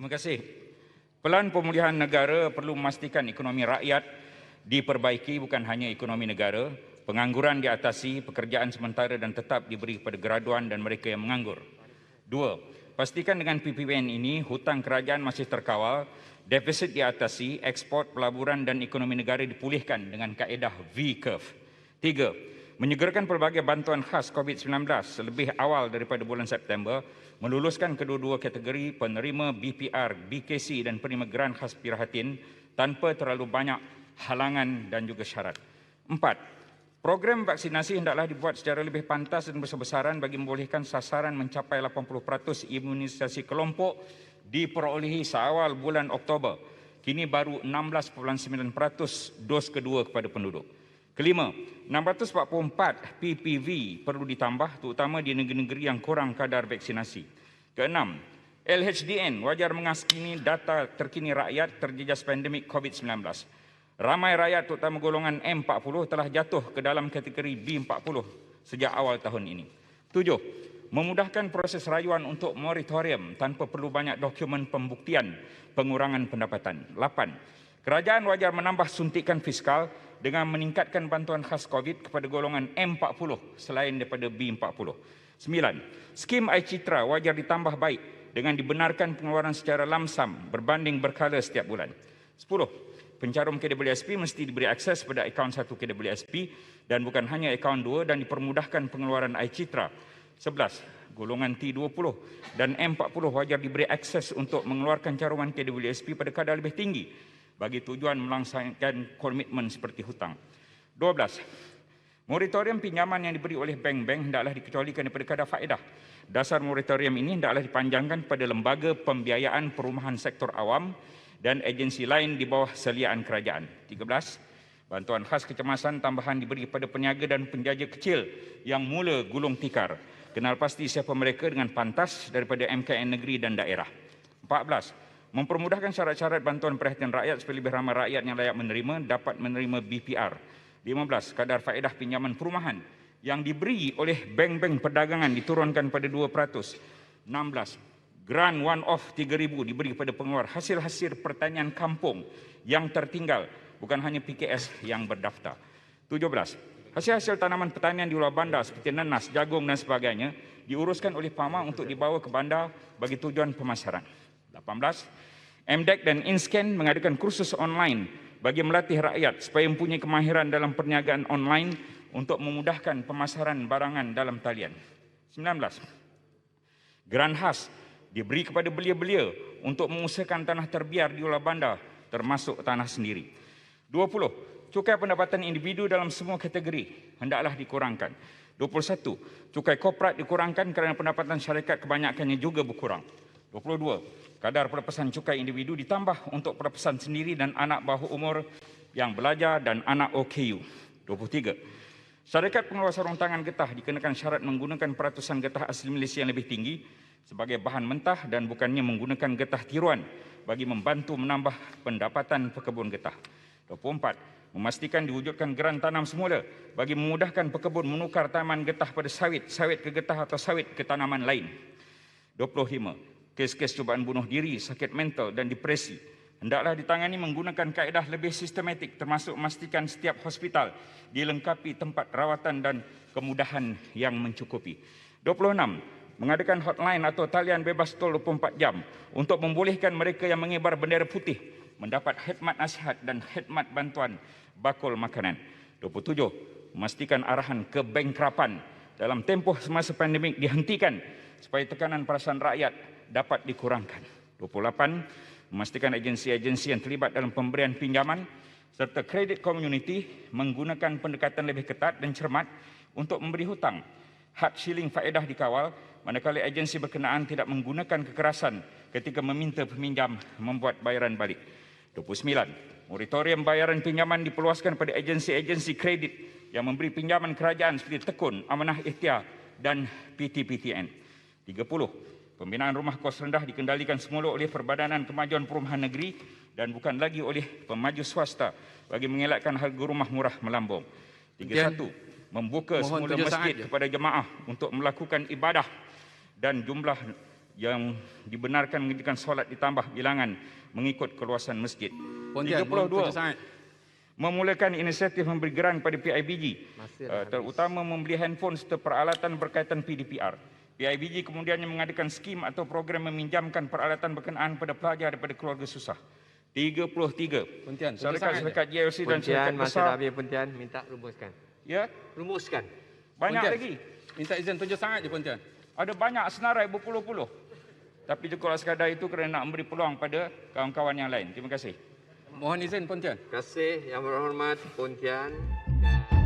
Terima kasih. Pelan pemulihan negara perlu memastikan ekonomi rakyat diperbaiki, bukan hanya ekonomi negara. Pengangguran diatasi, pekerjaan sementara dan tetap diberi kepada graduan dan mereka yang menganggur. 2. Pastikan dengan PPBN ini hutang kerajaan masih terkawal, defisit diatasi, ekspor, pelaburan dan ekonomi negara dipulihkan dengan kaedah V-curve. 3. Menyegerakan pelbagai bantuan khas COVID-19 lebih awal daripada bulan September, meluluskan kedua-dua kategori penerima BPR, BKC dan penerima geran khas Pirahatin tanpa terlalu banyak halangan dan juga syarat. 4. Program vaksinasi hendaklah dibuat secara lebih pantas dan besar-besaran bagi membolehkan sasaran mencapai 80% imunisasi kelompok diperolehi seawal bulan Oktober. Kini baru 16.9% dos kedua kepada penduduk. Kelima, 644 PPV perlu ditambah terutama di negeri-negeri yang kurang kadar vaksinasi. Keenam, LHDN wajar mengaskini data terkini rakyat terjejas pandemik COVID-19. Ramai rakyat terutama golongan M40 telah jatuh ke dalam kategori B40 sejak awal tahun ini. 7. Memudahkan proses rayuan untuk moratorium tanpa perlu banyak dokumen pembuktian pengurangan pendapatan. 8. Kerajaan wajar menambah suntikan fiskal dengan meningkatkan bantuan khas COVID kepada golongan M40 selain daripada B40. 9. Skim iCitra wajar ditambah baik dengan dibenarkan pengeluaran secara lamsam berbanding berkala setiap bulan. 10. Pencarum KWSP mesti diberi akses pada akaun 1 KWSP dan bukan hanya akaun 2 dan dipermudahkan pengeluaran iCitra. 11. Golongan T20 dan M40 wajar diberi akses untuk mengeluarkan caruman KWSP pada kadar lebih tinggi bagi tujuan melaksanakan komitmen seperti hutang. 12. Moratorium pinjaman yang diberi oleh bank-bank hendaklah dikecualikan daripada kadar faedah. Dasar moratorium ini hendaklah dipanjangkan pada lembaga pembiayaan perumahan sektor awam dan agensi lain di bawah seliaan kerajaan. 13. Bantuan khas kecemasan tambahan diberi kepada peniaga dan penjaja kecil yang mula gulung tikar. Kenal pasti siapa mereka dengan pantas daripada MKN negeri dan daerah. 14. Mempermudahkan syarat-syarat bantuan perhatian rakyat supaya lebih ramai rakyat yang layak menerima dapat menerima BPR. 15. Kadar faedah pinjaman perumahan yang diberi oleh bank-bank perdagangan diturunkan pada 2%. 16. Grant one-off 3,000 diberi kepada pengeluar hasil-hasil pertanian kampung yang tertinggal, bukan hanya PKS yang berdaftar. 17. Hasil-hasil tanaman pertanian di luar bandar seperti nanas, jagung dan sebagainya diuruskan oleh PAMA untuk dibawa ke bandar bagi tujuan pemasaran. 18. MDEC dan InScan mengadakan kursus online bagi melatih rakyat supaya mempunyai kemahiran dalam perniagaan online untuk memudahkan pemasaran barangan dalam talian. 19. Grant khas diberi kepada belia-belia untuk mengusahakan tanah terbiar di luar bandar termasuk tanah sendiri. 20. Cukai pendapatan individu dalam semua kategori hendaklah dikurangkan. 21. Cukai korporat dikurangkan kerana pendapatan syarikat kebanyakannya juga berkurang. 22. Kadar pelepasan cukai individu ditambah untuk pelepasan sendiri dan anak bawah umur yang belajar dan anak OKU. 23. Syarikat pengeluar sarung tangan getah dikenakan syarat menggunakan peratusan getah asli Malaysia yang lebih tinggi sebagai bahan mentah dan bukannya menggunakan getah tiruan bagi membantu menambah pendapatan pekebun getah. 24. Memastikan diwujudkan geran tanam semula bagi memudahkan pekebun menukar tanaman getah pada sawit, sawit ke getah atau sawit ke tanaman lain. 25. Kes-kes cubaan bunuh diri, sakit mental dan depresi hendaklah ditangani menggunakan kaedah lebih sistematik termasuk memastikan setiap hospital dilengkapi tempat rawatan dan kemudahan yang mencukupi. 26. Mengadakan hotline atau talian bebas tol 24 jam untuk membolehkan mereka yang mengibar bendera putih mendapat khidmat nasihat dan khidmat bantuan bakul makanan. 27. Memastikan arahan kebangkrapan dalam tempoh semasa pandemik dihentikan supaya tekanan perasaan rakyat dapat dikurangkan. 28. Memastikan agensi-agensi yang terlibat dalam pemberian pinjaman serta kredit community menggunakan pendekatan lebih ketat dan cermat untuk memberi hutang. Had shilling faedah dikawal manakala agensi berkenaan tidak menggunakan kekerasan ketika meminta peminjam membuat bayaran balik. 29. Moratorium bayaran pinjaman diperluaskan pada agensi-agensi kredit yang memberi pinjaman kerajaan seperti Tekun, Amanah Ikhtiar dan PTPTN. 30. Pembinaan rumah kos rendah dikendalikan semula oleh Perbadanan Kemajuan Perumahan Negeri dan bukan lagi oleh pemaju swasta bagi mengelakkan harga rumah murah melambung. 31. Membuka semula masjid kepada jemaah untuk melakukan ibadah dan jumlah yang dibenarkan mengerjakan solat ditambah bilangan mengikut keluasan masjid. Pontian, 32. sangat. Memulakan inisiatif memberi geran pada PIBG, terutama membeli handphone serta peralatan berkaitan PDPR. PIBG kemudiannya mengadakan skim atau program meminjamkan peralatan berkenaan pada pelajar daripada keluarga susah. 33. Pontian, Syarikat-syarikat GLC dan Pontian, syarikat masa besar. dah habis Pontian. Minta rumuskan. Ya, Rumuskan. banyak Pontian. lagi. Minta izin 7 sangat je Pontian. Ada banyak senarai berpuluh-puluh. Tapi cukuplah sekadar itu kerana nak memberi peluang pada kawan-kawan yang lain. Terima kasih. Mohon izin Pontian. Terima kasih Yang Berhormat Pontian.